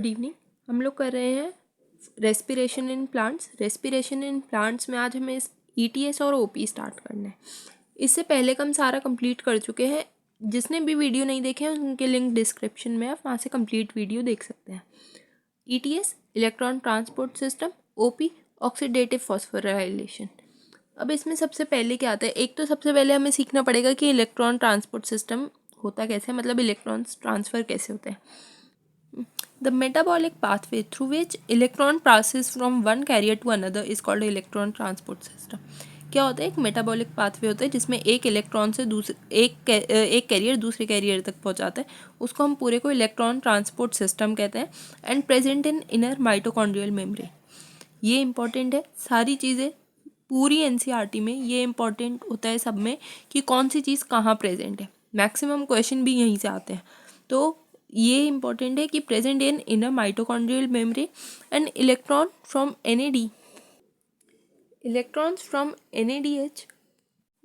Good evening. हम लोग कर रहे हैं respiration in plants. Respiration in plants में आज हमें ईटीएस और ओपी स्टार्ट करना है। इससे पहले का हम सारा कंप्लीट कर चुके हैं। जिसने भी वीडियो नहीं देखे हैं उनके लिंक डिस्क्रिप्शन में, आप वहाँ से कंप्लीट वीडियो देख सकते हैं। ETS electron transport system, OP oxidative phosphorylation. अब इसमें सबसे पहले क्या आता है, एक तो सबसे पहले हमें सीखना पड़ेगा कि इलेक्ट्रॉन ट्रांसपोर्ट सिस्टम होता कैसे, मतलब इलेक्ट्रॉन्स ट्रांसफ़र कैसे होते हैं। The metabolic pathway through which electron passes from one carrier to another is called electron transport system. क्या होता है, एक मेटाबॉलिक पाथवे होता है जिसमें एक इलेक्ट्रॉन से एक कैरियर दूसरे कैरियर तक पहुंचाता है, उसको हम पूरे को इलेक्ट्रॉन ट्रांसपोर्ट सिस्टम कहते हैं। And present in inner mitochondrial membrane. ये इंपॉर्टेंट है, सारी चीज़ें पूरी एनसीईआरटी में ये इंपॉर्टेंट होता है सब में कि कौन सी चीज़ कहाँ प्रेजेंट है। मैक्सिमम क्वेश्चन भी यहीं से आते हैं, तो ये इंपॉर्टेंट है कि present in inner mitochondrial membrane and electrons from NADH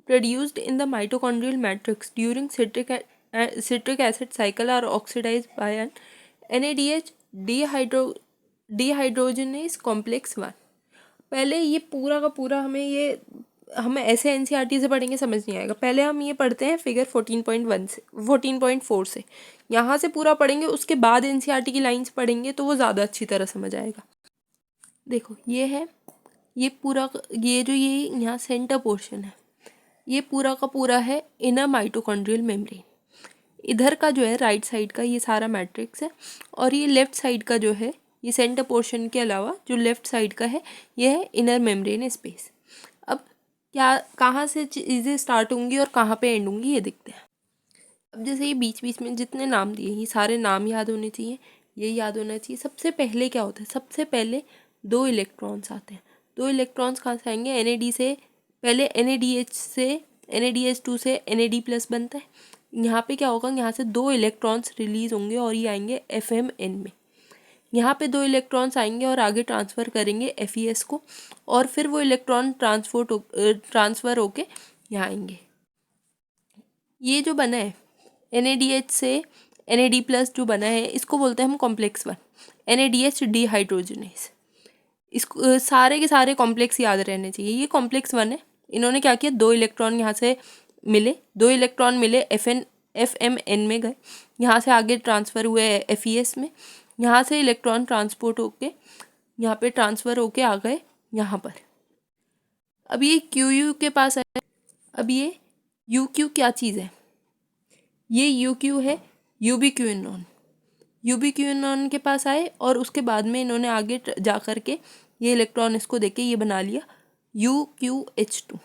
produced in the mitochondrial matrix during citric acid cycle are oxidized by an NADH dehydrogenase complex 1। पहले ये पूरा का पूरा हमें ऐसे एनसीईआरटी से पढ़ेंगे समझ नहीं आएगा। पहले हम ये पढ़ते हैं फिगर 14.1 से 14.4 से, यहाँ से पूरा पढ़ेंगे, उसके बाद एनसीईआरटी की लाइंस पढ़ेंगे तो वो ज़्यादा अच्छी तरह समझ आएगा। देखो ये है, ये पूरा, ये जो ये यहाँ सेंटर पोर्शन है, ये पूरा का पूरा है इनर माइटोकॉन्ड्रियल मेम्ब्रेन। इधर का जो है राइट साइड का ये सारा मैट्रिक्स है, और ये लेफ्ट साइड का जो है, ये सेंटर पोर्शन के अलावा जो लेफ्ट साइड का है ये है इनर मेम्ब्रेन स्पेस। अब क्या, कहाँ से चीज़ें स्टार्ट होंगी और कहाँ पे एंड होंगी ये देखते हैं। अब जैसे ये बीच बीच में जितने नाम दिए, ये सारे नाम याद होने चाहिए, ये याद होना चाहिए। सबसे पहले क्या होता है, सबसे पहले दो इलेक्ट्रॉन्स आते हैं। दो इलेक्ट्रॉन्स कहाँ से आएंगे, NAD से, पहले NADH से NADH2 से NAD+ बनता है। यहाँ पे क्या होगा, यहाँ से दो इलेक्ट्रॉन्स रिलीज होंगे और ये आएंगे FMN में। यहाँ पे दो इलेक्ट्रॉन्स आएंगे और आगे ट्रांसफ़र करेंगे FES को, और फिर वो इलेक्ट्रॉन ट्रांसफ़र होके यहाँ आएंगे। ये जो बना है NADH से NAD+ जो बना है, इसको बोलते हैं हम कॉम्प्लेक्स 1, NADH डिहाइड्रोजनेस। इसको सारे के सारे कॉम्प्लेक्स याद रहने चाहिए। ये कॉम्प्लेक्स 1 है। इन्होंने क्या किया, दो इलेक्ट्रॉन यहाँ से मिले, दो इलेक्ट्रॉन मिले FMN में गए, यहाँ से आगे ट्रांसफ़र हुए FES में, यहाँ से इलेक्ट्रॉन ट्रांसपोर्ट होके यहाँ पे ट्रांसफ़र होके आ गए यहाँ पर। अब ये QU के पास है। अब ये UQ क्या चीज़ है, ये UQ है यूबिक्विनोन। यूबिक्विनोन के पास आए और उसके बाद में इन्होंने आगे जा कर के ये इलेक्ट्रॉन इसको देके ये बना लिया UQH2।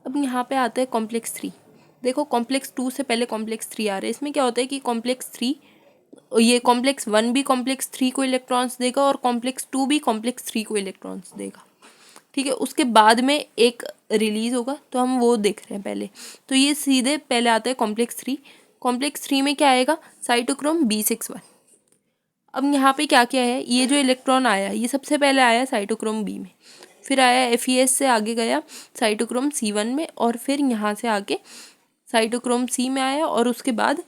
अब यहाँ पे आता है कॉम्प्लेक्स 3। देखो कॉम्प्लेक्स 2 से पहले कॉम्प्लेक्स 3 आ रहा है। इसमें क्या होता है कि कॉम्प्लेक्स 3, ये कॉम्प्लेक्स 1 भी कॉम्प्लेक्स 3 को इलेक्ट्रॉन्स देगा और कॉम्प्लेक्स 2 भी कॉम्प्लेक्स 3 को इलेक्ट्रॉन्स देगा। ठीक है, उसके बाद में एक रिलीज होगा, तो हम वो देख रहे हैं पहले। तो ये सीधे पहले आता है कॉम्प्लेक्स 3। कॉम्प्लेक्स 3 में क्या आएगा, साइटोक्रोम B61। अब यहाँ पे क्या क्या है, ये जो इलेक्ट्रॉन आया ये सबसे पहले आया साइटोक्रोम B में, फिर आया FES से आगे गया साइटोक्रोम C1 में, और फिर यहाँ से आके साइटोक्रोम C में आया, और उसके बाद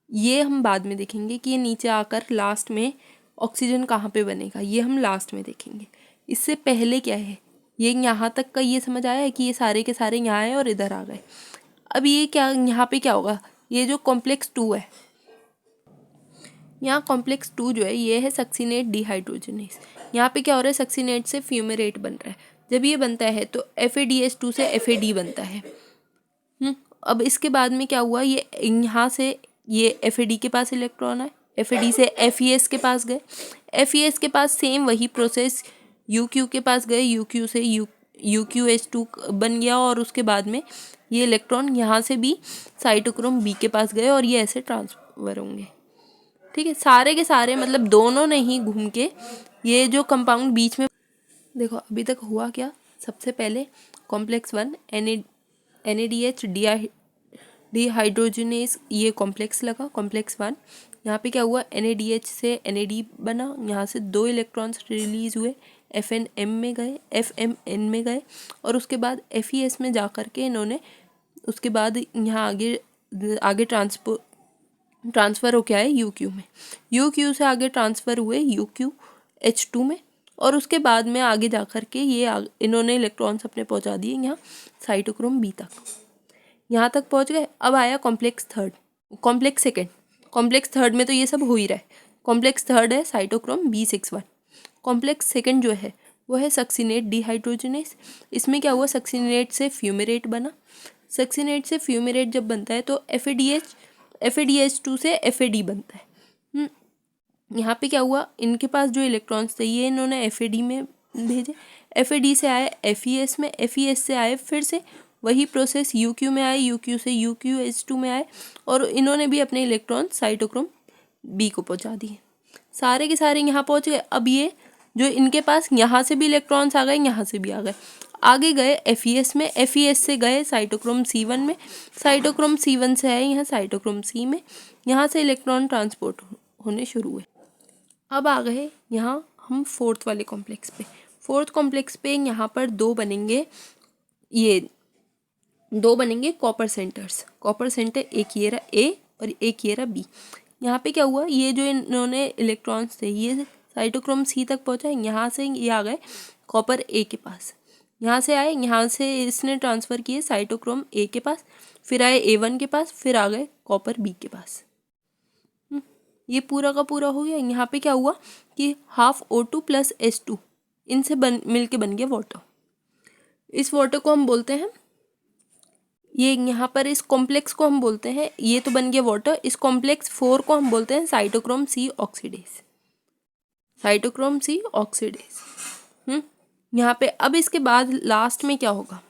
ये हम बाद में देखेंगे कि ये नीचे आकर लास्ट में ऑक्सीजन कहाँ पे बनेगा, ये हम लास्ट में देखेंगे। इससे पहले क्या है, ये यहाँ तक का ये समझ आया है कि ये सारे के सारे यहाँ आए और इधर आ गए। अब ये क्या, यहाँ पे क्या होगा, ये जो कॉम्प्लेक्स 2 है, यहाँ कॉम्प्लेक्स 2 जो है ये है सक्सीनेट डिहाइड्रोजनेस। यहाँ पे क्या हो रहा है, सक्सीनेट से फ्यूमेरेट बन रहा है। जब ये बनता है तो FADH2 से FAD बनता है। अब इसके बाद में क्या हुआ, ये यहाँ से ये FAD के पास इलेक्ट्रॉन है, FAD से FES के पास गए, FES के पास सेम वही प्रोसेस UQ के पास गए, UQ से UQH2 बन गया, और उसके बाद में ये इलेक्ट्रॉन यहाँ से भी साइटोक्रोम B के पास गए और ये ऐसे ट्रांसफर होंगे। ठीक है, सारे के सारे मतलब दोनों नहीं घूम के ये जो कंपाउंड बीच में, देखो अभी तक हुआ क्या, सबसे पहले कॉम्प्लेक्स 1 NADH डिहाइड्रोजनेस, ये कॉम्प्लेक्स लगा कॉम्प्लेक्स 1। यहाँ पे क्या हुआ, NADH से NAD बना, यहाँ से दो इलेक्ट्रॉन्स रिलीज हुए, FMN में गए, और उसके बाद FES में जा कर के इन्होंने उसके बाद यहाँ आगे ट्रांसफ़र हो क्या है UQ में, UQ से आगे ट्रांसफ़र हुए UQH2 में, और उसके बाद में आगे जा कर के इन्होंने इलेक्ट्रॉन्स अपने पहुंचा दिए यहाँ साइटोक्रोम बी तक, यहाँ तक पहुंच गए। अब आया कॉम्प्लेक्स सेकेंड। कॉम्प्लेक्स थर्ड में तो ये सब हो ही रहा है। कॉम्प्लेक्स थर्ड है साइटोक्रोम B61। कॉम्प्लेक्स सेकेंड जो है वो है सक्सिनेट डिहाइड्रोजनेस। इसमें क्या हुआ, सक्सिनेट से फ्यूमेरेट बना। सक्सिनेट से फ्यूमेरेट जब बनता है तो FADH2 से FAD बनता है। यहाँ पे क्या हुआ, इनके पास जो इलेक्ट्रॉन्स थे ये इन्होंने FAD में भेजे, FAD से आए FES में, FES से आए फिर से वही प्रोसेस UQ में आए, UQ से UQH2 में आए, और इन्होंने भी अपने इलेक्ट्रॉन साइटोक्रोम B को पहुँचा दिए। सारे के सारे यहाँ पहुँच गए। अब ये जो इनके पास यहाँ से भी इलेक्ट्रॉन्स आ गए, यहाँ से भी आ गए, आगे गए FES में, FES से गए साइटोक्रोम C1 में, साइटोक्रोम C1 से आए यहाँ साइटोक्रोम C में, यहाँ से इलेक्ट्रॉन ट्रांसपोर्ट होने शुरू हुए। अब आ गए यहाँ हम फोर्थ वाले कॉम्प्लेक्स पे। फोर्थ कॉम्प्लेक्स पे यहाँ पर दो बनेंगे कॉपर सेंटर्स। कॉपर सेंटर एक ये रहा A और एक ये रहा B। यहाँ पे क्या हुआ, ये जो इन्होंने इलेक्ट्रॉन्स थे ये साइटोक्रोम C तक पहुँचा, यहाँ से ये आ गए कॉपर A के पास, यहाँ से आए, यहाँ से इसने ट्रांसफ़र किए साइटोक्रोम A के पास, फिर आए A1 के पास, फिर आ गए कॉपर B के पास। ये पूरा का पूरा हो गया। यहाँ पे क्या हुआ कि हाफ O2 प्लस H2 इनसे मिलके बन गया वाटर। इस वाटर को हम बोलते हैं, ये यहाँ पर इस कॉम्प्लेक्स को हम बोलते हैं, ये तो बन गया वाटर। इस कॉम्प्लेक्स 4 को हम बोलते हैं cytochrome C oxidase. Cytochrome C oxidase. यहाँ पे अब इसके बाद लास्ट में क्या होगा,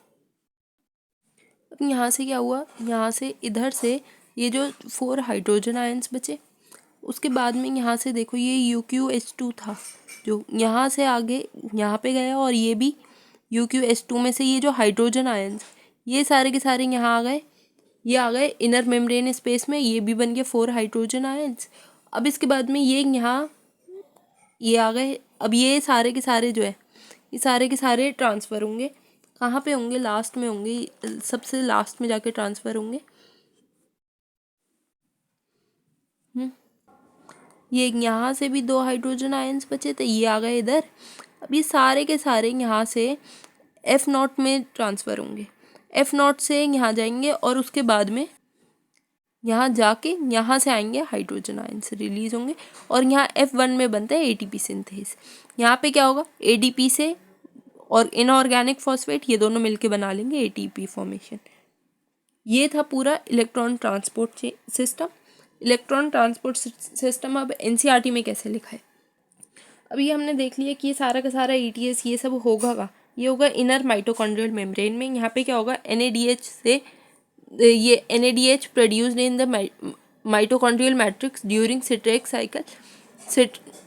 अब यहाँ से क्या हुआ, यहाँ से इधर से ये जो 4 हाइड्रोजन आयंस बचे, उसके बाद में यहाँ से देखो ये UQH2 था जो यहाँ से आगे यहाँ पे गया, और ये भी UQH2 में से ये जो हाइड्रोजन आयंस ये सारे के सारे यहाँ आ गए, ये आ गए इनर मेम्ब्रेन स्पेस में, ये भी बन गए 4 हाइड्रोजन आयंस। अब इसके बाद में ये यहाँ ये आ गए। अब ये सारे के सारे जो है ये सारे के सारे ट्रांसफ़र होंगे, कहाँ पे होंगे, लास्ट में होंगे, सबसे लास्ट में जाके ट्रांसफ़र होंगे। ये यहाँ से भी 2 हाइड्रोजन आयंस बचे थे, ये आ गए इधर। अब ये सारे के सारे यहाँ से F0 में ट्रांसफ़र होंगे, F0 से यहाँ जाएंगे, और उसके बाद में यहाँ जाके यहाँ से आएंगे हाइड्रोजन आयंस रिलीज़ होंगे, और यहाँ F1 में बनता है ATP सिंथेस। यहाँ पे क्या होगा, ADP से और इनऑर्गेनिक फॉस्फेट ये दोनों मिलके बना लेंगे ATP फॉर्मेशन। ये था पूरा electron transport system. Electron transport system अब NCERT में कैसे लिखा है, अभी हमने देख लिया कि ये सारा का सारा ETS ये सब होगा का, ये होगा इनर माइटोकॉन्ड्रियल मेम्ब्रेन में। यहाँ पे क्या होगा, NADH से ये NADH produced in the mitochondrial matrix during citric cycle,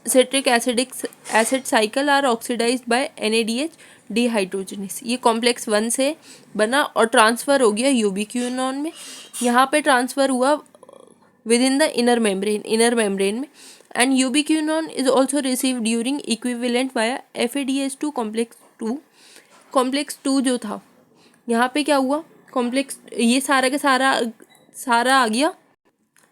citric acid cycle are oxidised by NADH dehydrogenase. ये कॉम्प्लेक्स 1 से बना और ट्रांसफ़र हो गया यूबिक्विनोन में। यहाँ पे ट्रांसफ़र हुआ within the inner membrane में, and ubiquinone is also receive during equivalent via FADH2 complex 2 जो था। यहाँ पे क्या हुआ, कॉम्प्लेक्स ये सारा का सारा आ गया,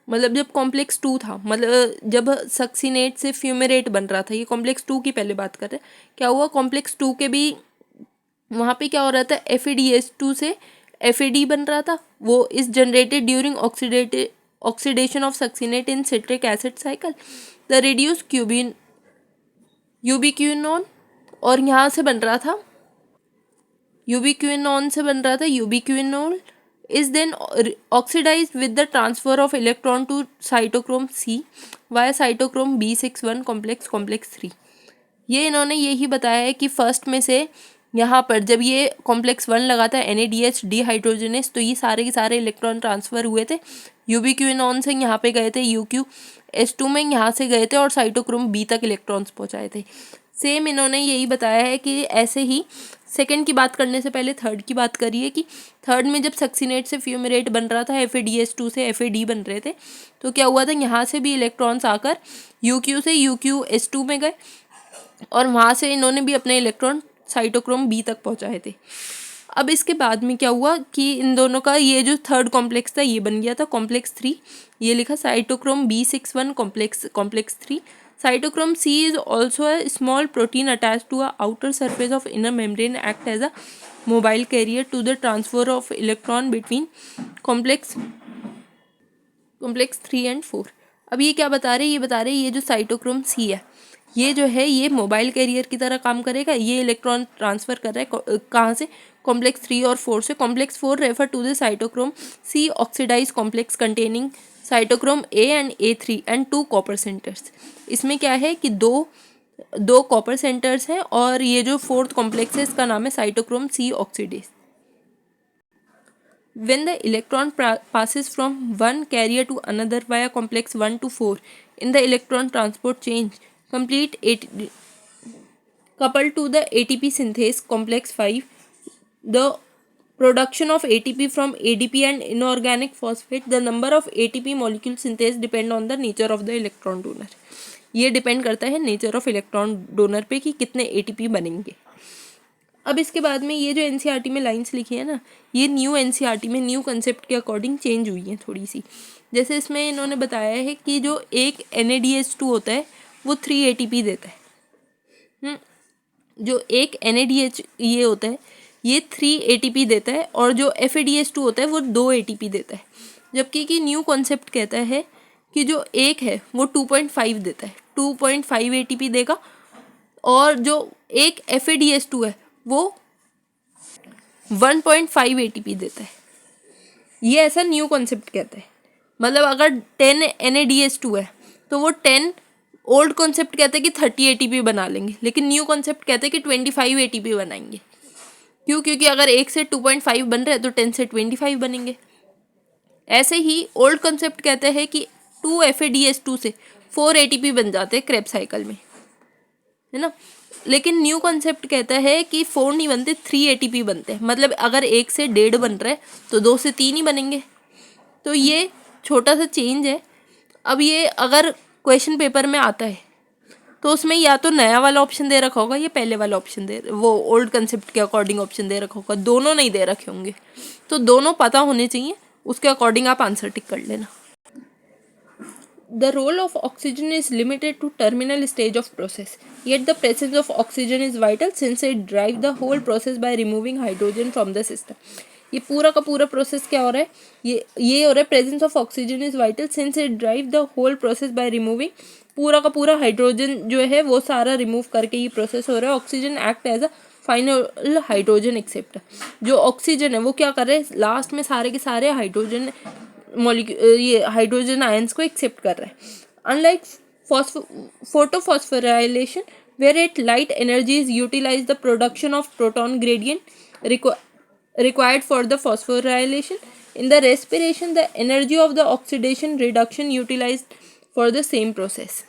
मतलब जब कॉम्प्लेक्स 2 था, मतलब जब सक्सिनेट से फ्यूमेरेट बन रहा था, ये कॉम्प्लेक्स 2 की पहले बात कर रहे हैं। क्या हुआ, कॉम्प्लेक्स 2 के भी वहाँ पे क्या हो रहा था, FADH2 से FAD बन रहा था, वो is generated during oxidation of succinate in citric acid cycle the reduce यूबिक्विनोन, और यहाँ से बन रहा था यूबिक्विनोन is then oxidized with the transfer of electron to cytochrome C via cytochrome B61 complex 3। ये इन्होंने यही बताया है कि फर्स्ट में से यहाँ पर जब ये कॉम्प्लेक्स 1 लगा था NADH डिहाइड्रोजनेस, तो ये सारे के सारे इलेक्ट्रॉन ट्रांसफ़र हुए थे यूबिक्विनोन से, यहाँ पे गए थे UQH2 में, यहाँ से गए थे और साइटोक्रोम B तक इलेक्ट्रॉन्स पहुँचाए थे। सेम इन्होंने यही बताया है कि ऐसे ही सेकंड की बात करने से पहले थर्ड की बात करिए कि थर्ड में जब सक्सिनेट से फ्यूमेरेट बन रहा था, FADH2 से FAD बन रहे थे, तो क्या हुआ था, यहाँ से भी इलेक्ट्रॉन्स आकर UQ से UQH2 में गए, और वहाँ से इन्होंने भी अपने इलेक्ट्रॉन साइटोक्रोम B तक पहुँचाए थे। अब इसके बाद में क्या हुआ कि इन दोनों का ये जो थर्ड कॉम्प्लेक्स था ये बन गया था कॉम्प्लेक्स 3, ये लिखा cytochrome B61 complex 3. Cytochrome C is also a small protein attached to a outer surface of inner membrane, act as a mobile carrier to the transfer of electron between complex 3 and 4. अब ये क्या बता रहे हैं, ये बता रहे हैं ये जो साइटोक्रोम C है ये जो है ये मोबाइल कैरियर की तरह काम करेगा, ये इलेक्ट्रॉन ट्रांसफ़र कर रहा है कहाँ से, कॉम्प्लेक्स 3 और 4 से. Complex 4 refer to the cytochrome C oxidase complex containing cytochrome A and A3 and 2 copper centres. इसमें क्या है कि दो कॉपर सेंटर्स हैं और ये जो फोर्थ कॉम्प्लेक्स है इसका नाम है cytochrome C oxidase. When the electron passes from one carrier to another via complex 1 to 4 in the electron transport chain complete coupled to the ATP synthase complex 5, the production of ATP from ADP and inorganic phosphate, the number of ATP molecule synthase depend on the nature of the electron donor. ये depend करता है nature of electron donor पे कि कितने ATP बनेंगे. अब इसके बाद में ये जो NCERT में लाइंस लिखी है ना, ये न्यू NCERT में न्यू कंसेप्ट के अकॉर्डिंग चेंज हुई हैं थोड़ी सी. जैसे इसमें इन्होंने बताया है कि जो एक NADH2 होता है वो 3 ATP देता है. जो एक NADH ये होता है ये 3 ATP देता है और जो FADH2 होता है वो 2 ATP देता है. जबकि कि न्यू कॉन्सेप्ट कहता है कि जो एक है वो 2.5 देता है, 2.5 ATP देगा और जो एक FADH2 है वो 1.5 ATP देता है. ये ऐसा न्यू कॉन्सेप्ट कहता है. मतलब अगर 10 NADH2 है तो वो 10 ओल्ड कॉन्सेप्ट कहते हैं कि 30 ATP बना लेंगे, लेकिन न्यू कॉन्सेप्ट कहते हैं कि 25 ATP बनाएंगे. क्यों? क्योंकि अगर एक से 2.5 बन रहे हैं तो 10 से 25 बनेंगे. ऐसे ही ओल्ड कॉन्सेप्ट कहते हैं कि 2 FADH2 से 4 ATP बन जाते हैं क्रेब साइकिल में, है ना. लेकिन न्यू कॉन्सेप्ट कहता है कि 4 नहीं बनते, 3 ATP बनते हैं. मतलब अगर एक से 1.5 बन रहा है तो 2 से 3 ही बनेंगे. तो ये छोटा सा चेंज है. अब ये अगर क्वेश्चन पेपर में आता है तो उसमें या तो नया वाला ऑप्शन दे रखा होगा या पहले वाला ऑप्शन वो ओल्ड कंसेप्ट के अकॉर्डिंग ऑप्शन दे रखा होगा. दोनों नहीं दे रखे होंगे, तो दोनों पता होने चाहिए, उसके अकॉर्डिंग आप आंसर टिक कर लेना. The role of oxygen is limited to terminal stage of process, yet the presence of oxygen is vital since it drives the whole process by removing hydrogen from the system. ये पूरा का पूरा process क्या हो रहा है, ये हो रहा है presence of oxygen is vital since it drive the whole process by removing. पूरा का पूरा हाइड्रोजन जो है वो सारा रिमूव करके ये प्रोसेस हो रहा है. Oxygen act as a final hydrogen acceptor. जो ऑक्सीजन है वो क्या कर रहे हैं, लास्ट में सारे के सारे हाइड्रोजन ये हाइड्रोजन आयंस को एक्सेप्ट कर रहा है. Unlike photophosphorylation where at light energy is utilized, the production of proton gradient required for the phosphorylation. In the respiration, the energy of the oxidation reduction utilized for the same process.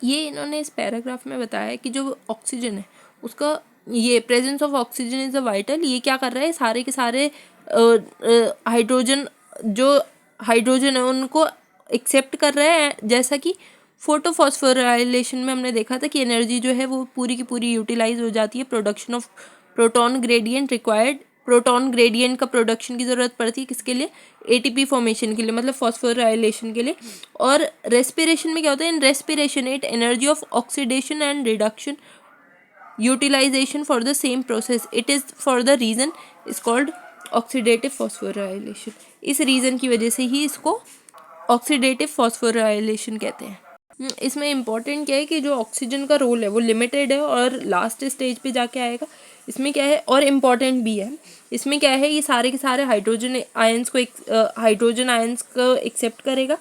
ये इन्होंने इस paragraph में बताया है कि जो oxygen है उसका ये presence of oxygen is a vital. ये क्या कर रहा है, सारे के सारे हाइड्रोजन जो हाइड्रोजन है उनको एक्सेप्ट कर रहा है. जैसा कि फोटोफॉस्फोराइलेशन में हमने देखा था कि एनर्जी जो है वो पूरी की पूरी यूटिलाइज हो जाती है. Production of proton gradient required. Proton gradient का प्रोडक्शन की ज़रूरत पड़ती है किसके लिए, ATP फॉर्मेशन के लिए, मतलब फॉस्फोराइलेशन के लिए. और रेस्पिरेशन में क्या होता है, in respiration it energy of oxidation and reduction utilisation for the same process. It is for the reason is called oxidative phosphorylation. इस रीज़न की वजह से ही इसको ऑक्सीडेटिव फॉस्फोराइलेशन कहते हैं. इसमें इम्पॉर्टेंट क्या है कि जो ऑक्सीजन का रोल है वो लिमिटेड है और लास्ट स्टेज पे जाके आएगा. इसमें क्या है और इम्पॉर्टेंट भी है, इसमें क्या है, ये सारे के सारे हाइड्रोजन आयंस को एक्सेप्ट करेगा.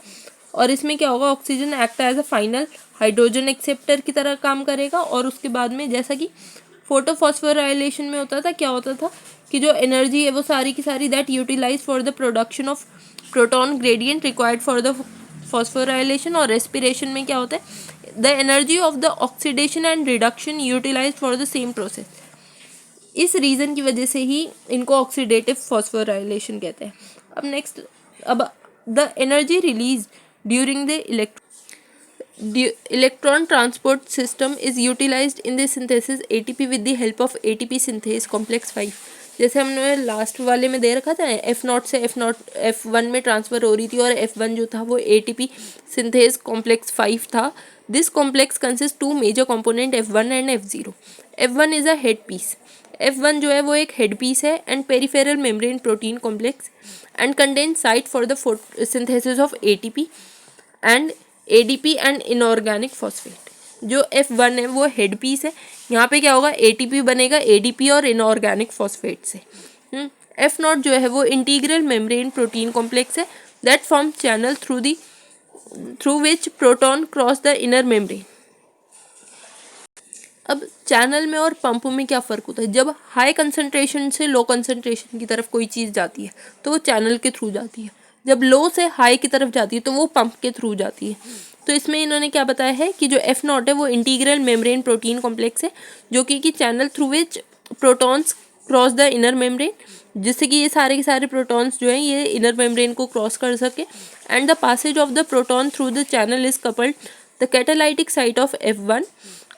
और इसमें क्या होगा, oxygen act as a final hydrogen acceptor की तरह काम करेगा. और उसके बाद में जैसा कि फोटोफॉस्फोराइलेशन में होता था, क्या होता था कि जो एनर्जी है वो सारी की सारी that utilise for the production of proton gradient required for the phosphorylation. और रेस्पिरेशन में क्या होता है, the energy of the oxidation and reduction utilise for the same process. इस रीज़न की वजह से ही इनको ऑक्सीडेटिव फॉस्फोराइलेशन कहते हैं. अब नेक्स्ट, अब the energy release during the electron transport system is utilized in the synthesis ATP with the help of ATP synthase complex 5. जैसे हमने लास्ट वाले में दे रखा था F0 से F1 में ट्रांसफ़र हो रही थी, और F1 जो था वो ATP सिंथेज कॉम्प्लेक्स 5 था. This complex consist two major component F1 and F0. F1 is a head piece. F1 जो है वो एक हेड पीस है and peripheral membrane protein complex and contain site for the synthesis of ATP and ADP and inorganic phosphate. जो F1 है वो head piece है. यहाँ पे क्या होगा, ATP बनेगा ADP और इनऑर्गेनिक फॉस्फेट से. F0 जो है वो इंटीग्रल मेम्ब्रेन प्रोटीन कॉम्प्लेक्स है that form channel through which proton cross the inner membrane. अब चैनल में और पंप में क्या फ़र्क होता है. जब हाई कंसंट्रेशन से लो कंसंट्रेशन की तरफ कोई चीज़ जाती है तो वो चैनल के थ्रू जाती है. जब लो से हाई की तरफ जाती है तो वो पंप के थ्रू जाती है. तो इसमें इन्होंने क्या बताया है कि जो F0 है वो इंटीग्रल मेम्ब्रेन प्रोटीन कॉम्प्लेक्स है जो कि channel through which protons cross the inner membrane, जिससे कि ये सारे के सारे प्रोटॉन्स जो हैं ये इनर मेम्ब्रेन को क्रॉस कर सके. And the passage of the proton through the channel is coupled the catalytic site of F1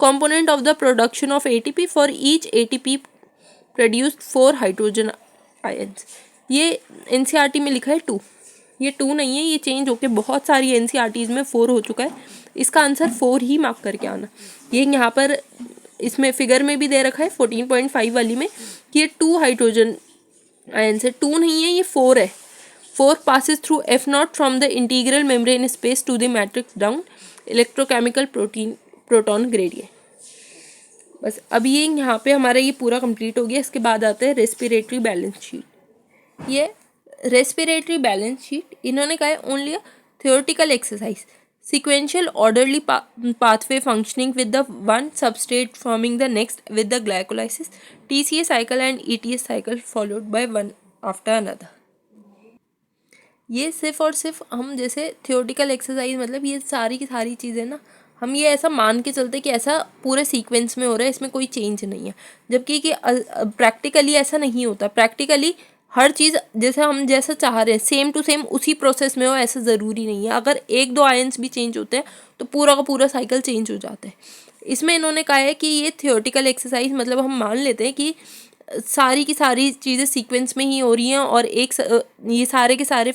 component of the production of ATP. For each ATP produced 4 hydrogen ions. ये NCERT में लिखा है 2. ये 2 नहीं है, ये चेंज होके बहुत सारी NCERTs में 4 हो चुका है. इसका आंसर 4 ही मार्क करके आना. ये यहाँ पर इसमें फिगर में भी दे रखा है 14.5 वाली में कि ये 2 हाइड्रोजन आयन्स है. 2 नहीं है, ये 4 है. 4 passes through F0 from the integral membrane space to the matrix down electrochemical proton gradient. बस अब ये यहाँ पे हमारा ये पूरा कंप्लीट हो गया. इसके बाद आता है रेस्पिरेटरी बैलेंस शीट. ये रेस्पिरेटरी बैलेंस शीट इन्होंने कहा है only a theoretical exercise sequential orderly pathway functioning with the one substrate forming the next with the glycolysis, TCA cycle and ETS cycle followed by one after another. ये सिर्फ और सिर्फ हम जैसे theoretical exercise मतलब ये सारी की सारी चीज़ें ना हम ये ऐसा मान के चलते कि ऐसा पूरे सीक्वेंस में हो रहा है, इसमें कोई चेंज नहीं है. जबकि कि प्रैक्टिकली ऐसा नहीं होता. प्रैक्टिकली हर चीज़ जैसे हम जैसा चाह रहे हैं सेम टू सेम उसी प्रोसेस में हो, ऐसा ज़रूरी नहीं है. अगर 1-2 आयन्स भी चेंज होते हैं तो पूरा का पूरा साइकिल चेंज हो जाता है. इसमें इन्होंने कहा है कि ये थियोरेटिकल एक्सरसाइज मतलब हम मान लेते हैं कि सारी की सारी चीज़ें सीक्वेंस में ही हो रही हैं और ये सारे के सारे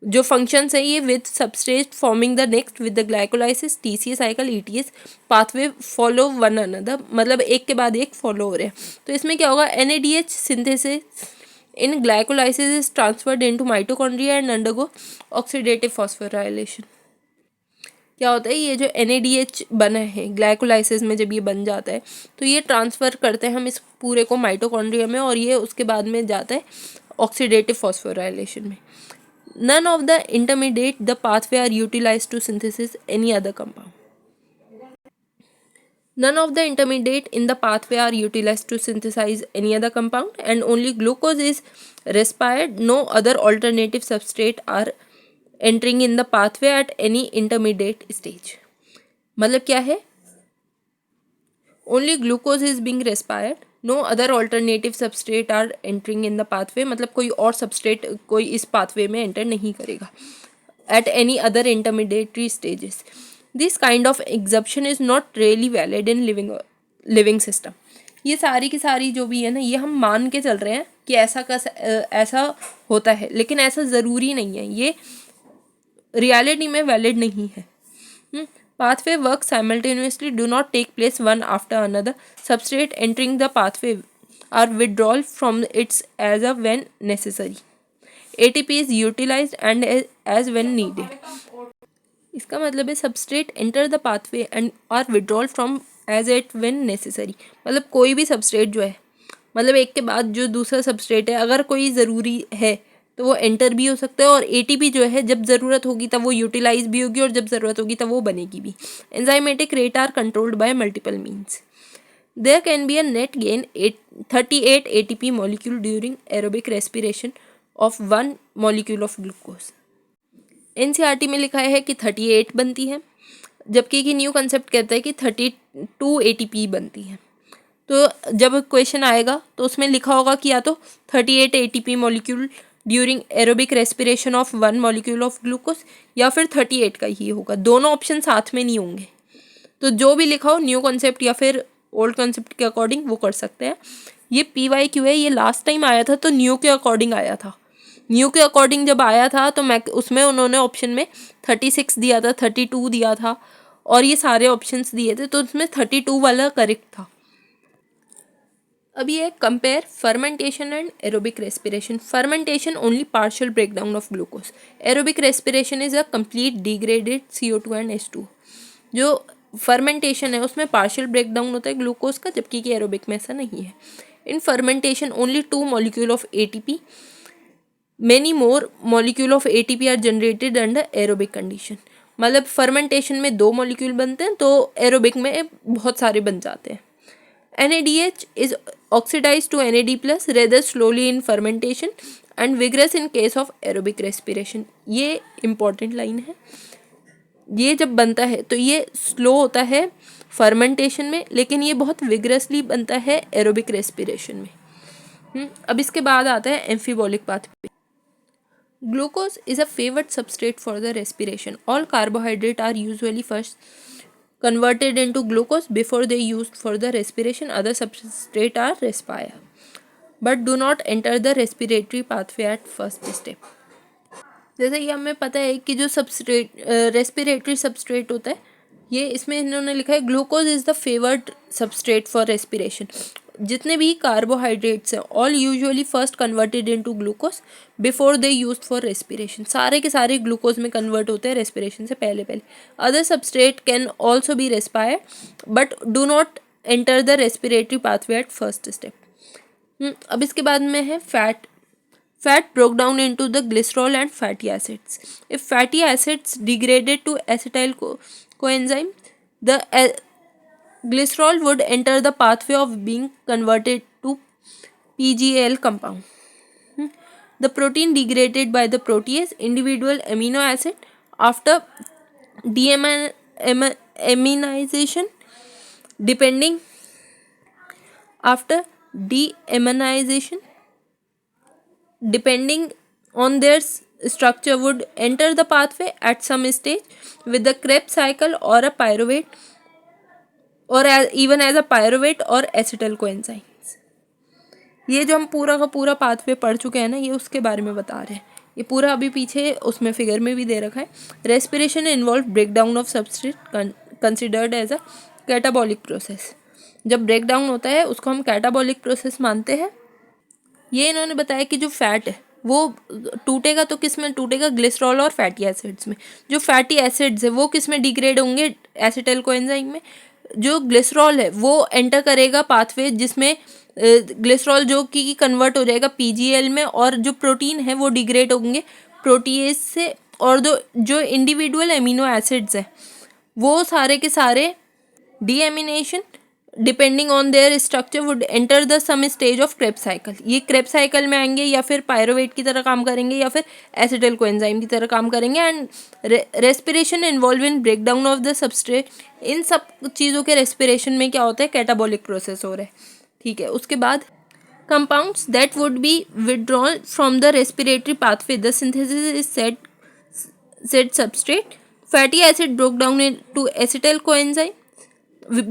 जो फंक्शंस है ये with substrate forming the next with the glycolysis, TCA cycle, ETS pathway follow one another, मतलब एक के बाद एक फॉलो हो रहे हैं. तो इसमें क्या होगा, NADH synthesis in glycolysis is transferred into mitochondria and undergo oxidative phosphorylation. क्या होता है, ये जो NADH बना है ग्लाइकोलाइसिस में जब ये बन जाता है तो ये ट्रांसफ़र करते हैं हम इस पूरे को माइटोकॉन्ड्रिया में और ये उसके बाद में जाता है ऑक्सीडेटिव फॉस्फोराइलेशन में. None of the intermediate the pathway are utilized to synthesis any other compound. None of the intermediate in the pathway are utilized to synthesize any other compound and only glucose is respired. No other alternative substrate are entering in the pathway at any intermediate stage. मतलब क्या है, only glucose is being respired. No other alternative substrate are entering in the pathway, मतलब कोई और substrate कोई इस pathway में enter नहीं करेगा at any other intermediatory stages. This kind of exception is not really valid in living system. ये सारी की सारी जो भी है ना ये हम मान के चल रहे हैं कि ऐसा होता है, लेकिन ऐसा ज़रूरी नहीं है, ये रियलिटी में वैलिड नहीं है. Pathway works simultaneously, do not take place one after another. Substrate entering the pathway are withdrawn from its as a when necessary. ATP is utilized and as when needed. इसका मतलब है substrate enter the pathway and are withdrawn from as it when necessary. मतलब कोई भी substrate जो है, मतलब एक के बाद जो दूसरा substrate है अगर कोई ज़रूरी है तो वो एंटर भी हो सकता है और ATP जो है जब ज़रूरत होगी तब वो यूटिलाइज भी होगी और जब ज़रूरत होगी तब वो बनेगी भी. Enzymatic rate are controlled by multiple means. There can be a net gain 38 ATP molecule during aerobic respiration of 1 molecule of glucose. NCERT में लिखा है कि 38 बनती है, जबकि कि न्यू कंसेप्ट कहता है कि 32 ATP बनती है. तो जब क्वेश्चन आएगा तो उसमें लिखा होगा कि या तो 38 ATP molecule during aerobic respiration of 1 molecule of glucose या फिर 38 का ही होगा. दोनों ऑप्शन साथ में नहीं होंगे. तो जो भी लिखा हो न्यू कॉन्सेप्ट या फिर ओल्ड कॉन्सेप्ट के अकॉर्डिंग वो कर सकते हैं. ये PYQ है, ये लास्ट टाइम आया था तो न्यू के अकॉर्डिंग आया था। न्यू के अकॉर्डिंग जब आया था तो मैं उसमें उन्होंने ऑप्शन में 36 दिया था, 32 दिया था और ये सारे ऑप्शंस दिए थे, तो उसमें 32 वाला करेक्ट था। अब ये compare fermentation and aerobic respiration. Fermentation only partial breakdown of glucose, aerobic respiration is a complete degraded CO2 and H2। जो फर्मेंटेशन है उसमें पार्शियल ब्रेकडाउन होता है ग्लूकोज का, जबकि कि एरोबिक में ऐसा नहीं है। In fermentation only 2 molecule of ATP, many more molecule of ATP are generated under aerobic condition. मतलब फर्मेंटेशन में 2 मॉलिक्यूल बनते हैं तो एरोबिक में बहुत सारे बन जाते हैं। NADH is oxidized to NAD plus rather slowly in fermentation and vigorous in case of aerobic respiration। ये important लाइन है। ये जब बनता है तो ये स्लो होता है फर्मेंटेशन में, लेकिन ये बहुत विगरसली बनता है एरोबिक रेस्पिरेशन में। अब इसके बाद आता है amphibolic pathway. Glucose is a favourite substrate for the respiration. All carbohydrate are usually first converted into glucose before they used for the respiration. Other substrate are respire but do not enter the respiratory pathway at first step। जैसे कि हमें पता है कि जो substrate respiratory substrate होता है, ये इसमें इन्होंने लिखा है glucose is the favoured substrate for respiration. जितने भी कार्बोहाइड्रेट्स हैं all usually first converted into glucose before they used for respiration. सारे के सारे ग्लूकोज में कन्वर्ट होते हैं रेस्पिरेशन से पहले पहले। Other substrate can also be respired but do not enter the respiratory pathway at first step. अब इसके बाद में है fat. Fat broke down into the glycerol and fatty acids. If fatty acids degraded to acetyl coenzyme, the glycerol would enter the pathway of being converted to PGL compound. The protein degraded by the protease individual amino acid after deaminization, depending after deaminization depending on their structure would enter the pathway at some stage with the Krebs cycle or a pyruvate or even as a pyruvate or acetyl coenzymes। ये जो हम पूरा का पूरा pathway पढ़ चुके हैं ना, ये उसके बारे में बता रहे हैं। ये पूरा अभी पीछे उसमें फिगर में भी दे रखा है। Respiration involve breakdown of substrate considered as a catabolic process. जब ब्रेकडाउन होता है उसको हम कैटाबॉलिक प्रोसेस मानते हैं। ये इन्होंने बताया कि जो फैट है वो टूटेगा तो किस में टूटेगा, ग्लिसरॉल और फैटी एसिड्स में। जो फैटी एसिड्स है वो किस में डिग्रेड होंगे, एसिटाइल कोएंजाइम में। जो ग्लिसरॉल है वो एंटर करेगा पाथवे जिसमें ग्लिसरॉल जो कि कन्वर्ट हो जाएगा PGL में, और जो प्रोटीन है वो डिग्रेड होंगे प्रोटीएज से, और जो इंडिविजुअल एमिनो एसिड्स हैं वो सारे के सारे deamination depending on their structure would enter the some stage of Krebs cycle. ये क्रेब्स साइकिल में आएंगे या फिर पायरोवेट की तरह काम करेंगे या फिर एसिटाइल कोएंजाइम की तरह काम करेंगे। And respiration involve in breakdown of the substrate. इन सब चीज़ों के रेस्पिरेशन में क्या होता है, कैटाबॉलिक प्रोसेस हो रहा है। ठीक है, उसके बाद compounds that would be withdrawn from the respiratory pathway, the synthesis is said substrate। Fatty acid broke down into acetyl coenzyme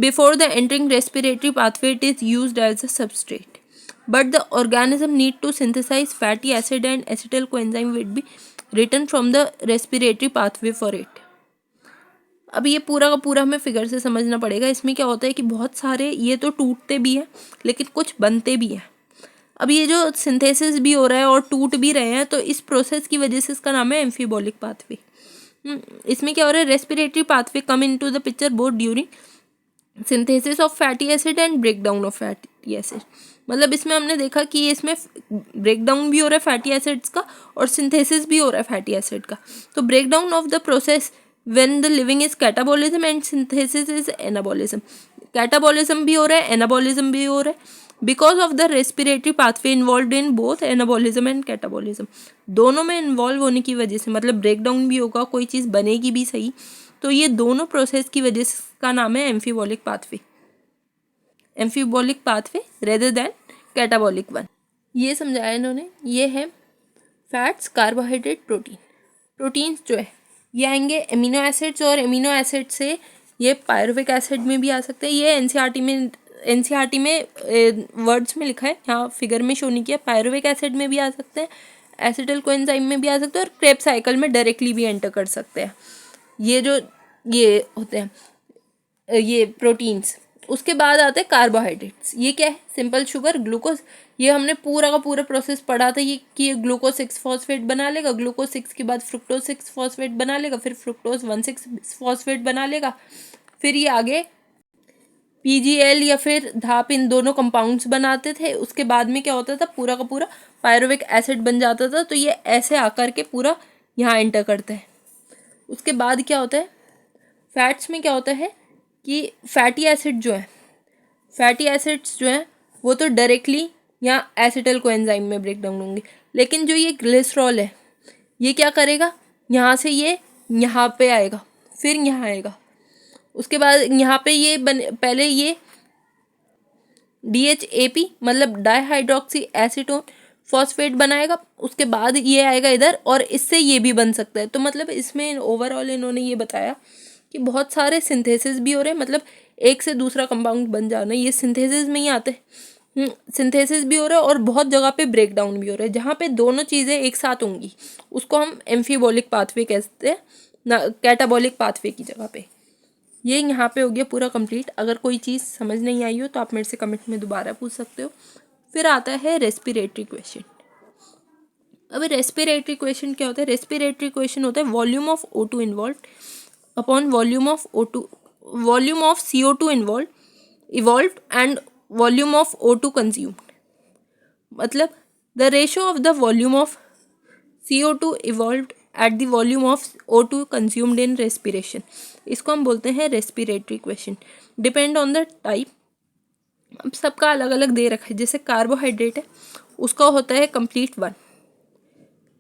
before the entering respiratory pathway, it is used as a substrate, but the organism need to synthesize fatty acid and acetyl coenzyme will be written from the respiratory pathway for it। अब ये पूरा का पूरा हमें figure से समझना पड़ेगा। इसमें क्या होता है कि बहुत सारे ये तो टूटते भी हैं लेकिन कुछ बनते भी हैं। अब ये जो सिंथेसिस भी हो रहा है और टूट भी रहे हैं, तो इस प्रोसेस की वजह से इसका नाम है एम्फीबॉलिक पाथवे। इसमें क्या हो रहा है, respiratory pathway come into the picture both during synthesis of fatty acid and breakdown of fatty acid. मतलब इसमें हमने देखा कि इसमें ब्रेकडाउन भी हो रहा है फैटी एसिड्स का और सिंथेसिस भी हो रहा है फैटी एसिड का। तो breakdown of the process when the living is catabolism and synthesis is anabolism. Catabolism भी हो रहा है, एनाबॉलिज्म भी हो रहा है because of the respiratory pathway involve in both anabolism and catabolism. दोनों में इन्वॉल्व होने की वजह से मतलब ब्रेकडाउन भी होगा, कोई चीज़ बनेगी भी सही, तो ये दोनों प्रोसेस की वजह से का नाम है amphibolic pathway. Amphibolic pathway rather than catabolic one. ये समझाया इन्होंने। ये है फैट्स, कार्बोहाइड्रेट, प्रोटीन। प्रोटीन्स जो है ये आएंगे एमिनो एसिड्स, और एमिनो एसिड से ये पायरुविक एसिड में भी आ सकते हैं। ये एनसीईआरटी में एनसीईआरटी में वर्ड्स में लिखा है, यहाँ फिगर में शो नहीं किया। पायरुविक एसिड में भी आ सकते हैं, एसिटिल कोएंजाइम में भी आ सकते हैं, और क्रेब्स साइकिल में डायरेक्टली भी एंटर कर सकते हैं। ये होते हैं ये प्रोटीन्स। उसके बाद आते हैं कार्बोहाइड्रेट्स। ये क्या है? Simple sugar, glucose. ये हमने पूरा का पूरा प्रोसेस पढ़ा था ये कि ये ग्लूकोज 6 फॉस्फेट बना लेगा, ग्लूकोज 6 के बाद फ्रुक्टोज 6 फॉस्फेट बना लेगा, फिर फ्रुक्टोज 1,6 फॉस्फेट बना लेगा, फिर ये आगे पीजीएल या फिर धाप, इन दोनों कंपाउंड्स बनाते थे। उसके बाद में क्या होता था? पूरा का पूरा पायरुविक एसिड बन जाता था। तो ये ऐसे आकर के पूरा यहाँ एंटर करता है। उसके बाद क्या होता है? फैट्स में क्या होता है कि फैटी एसिड जो है, फैटी एसिड्स जो हैं वो तो डायरेक्टली यहाँ एसिटल कोएंजाइम में ब्रेक डाउन होंगे, लेकिन जो ये ग्लिसरॉल है ये क्या करेगा? यहाँ से ये यहाँ पे आएगा, फिर यहाँ आएगा। उसके बाद यहाँ पे ये पहले ये DHAP मतलब डाईहाइड्रोक्सी एसीटोन फॉस्फेट बनाएगा, उसके बाद ये आएगा इधर, और इससे ये भी बन सकता है। तो मतलब इसमें ओवरऑल इन्होंने ये बताया कि बहुत सारे सिंथेसिस भी हो रहे हैं, मतलब एक से दूसरा कंपाउंड बन जाना, ये सिंथेसिस में ही आते हैं। सिंथेसिस भी हो रहा है और बहुत जगह पे ब्रेक डाउन भी हो रहा है। जहाँ पे दोनों चीज़ें एक साथ होंगी उसको हम एम्फीबॉलिक पाथवे कहते हैं ना, कैटाबॉलिक पाथवे की जगह पे। ये यहाँ पे हो गया पूरा कंप्लीट। अगर कोई चीज़ समझ नहीं आई हो तो आप मेरे से कमेंट में दोबारा पूछ सकते हो। फिर आता है रेस्पिरेटरी क्वेश्चन। अब रेस्पिरेटरी क्वेश्चन क्या होता है? रेस्पिरेटरी क्वेश्चन होता है volume of O2 involve upon volume of CO2 evolve and volume of O2 consumed. मतलब the ratio of the volume of CO2 evolve at the volume of O2 consumed in respiration. इसको हम बोलते हैं respiratory question. Depend on the type. अब सबका अलग अलग दे रखा है। जैसे कार्बोहाइड्रेट है उसका होता है कंप्लीट 1।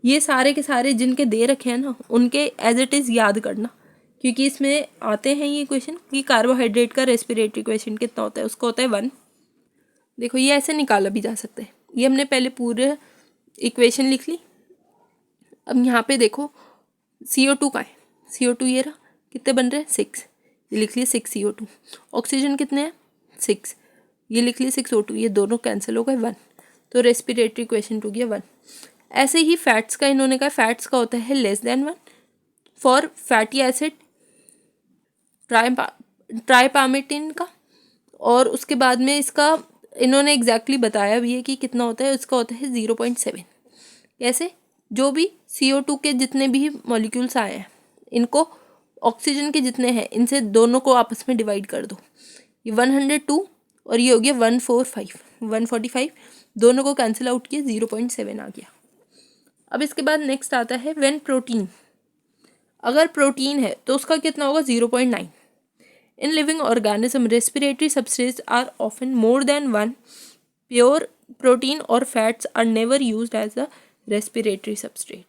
ये सारे के सारे जिनके दे रखे हैं ना उनके एज इट इज़ याद करना, क्योंकि इसमें आते हैं ये क्वेश्चन कि कार्बोहाइड्रेट का रेस्पिरेटरी क्वेश्चन कितना होता है। उसका होता है 1। देखो ये ऐसे निकाला भी जा सकता है। ये हमने पहले पूरे इक्वेशन लिख ली। अब यहाँ पे देखो CO2 का है, CO2 ये रहा, कितने बन रहे हैं? 6। ये लिख लिए 6 CO2। ऑक्सीजन कितने हैं? 6। ये लिख लिए 6 O2। ये दोनों कैंसिल हो गए 1। तो रेस्पिरेटरी क्वेश्चन हो गया 1। ऐसे ही फैट्स का इन्होंने कहा, फैट्स का होता है less than 1 for fatty acid tripalmitin का। और उसके बाद में इसका इन्होंने एग्जैक्टली बताया भी है कि कितना होता है। उसका होता है 0.7। कैसे? जो भी CO2 के जितने भी मॉलिक्यूल्स आए हैं इनको ऑक्सीजन के जितने हैं इनसे दोनों को आपस में डिवाइड कर दो। ये 102 और ये हो गया 145। दोनों को कैंसिल आउट किया, 0.7 आ गया। अब इसके बाद नेक्स्ट आता है व्हेन प्रोटीन। अगर प्रोटीन है तो उसका कितना होगा? 0.9। In living organism respiratory substance are often more than 1। Pure protein और fats are never used as a respiratory substrate.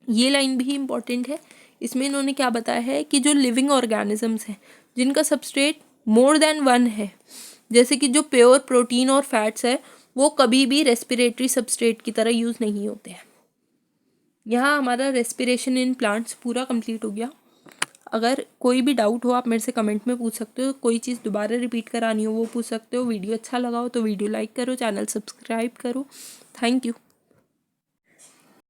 ये लाइन भी इम्पॉर्टेंट है। इसमें इन्होंने क्या बताया है कि जो लिविंग ऑर्गेनिजम्स हैं जिनका सबस्ट्रेट मोर देन 1 है, जैसे कि जो प्योर प्रोटीन और फैट्स है, वो कभी भी रेस्पिरेटरी सबस्ट्रेट की तरह यूज़ नहीं होते हैं। यहाँ हमारा रेस्पिरेशन इन प्लांट्स पूरा कंप्लीट हो गया। अगर कोई भी डाउट हो आप मेरे से कमेंट में पूछ सकते हो। कोई चीज़ दोबारा रिपीट करानी हो वो पूछ सकते हो। वीडियो अच्छा लगा हो तो वीडियो लाइक करो, चैनल सब्सक्राइब करो। Thank you.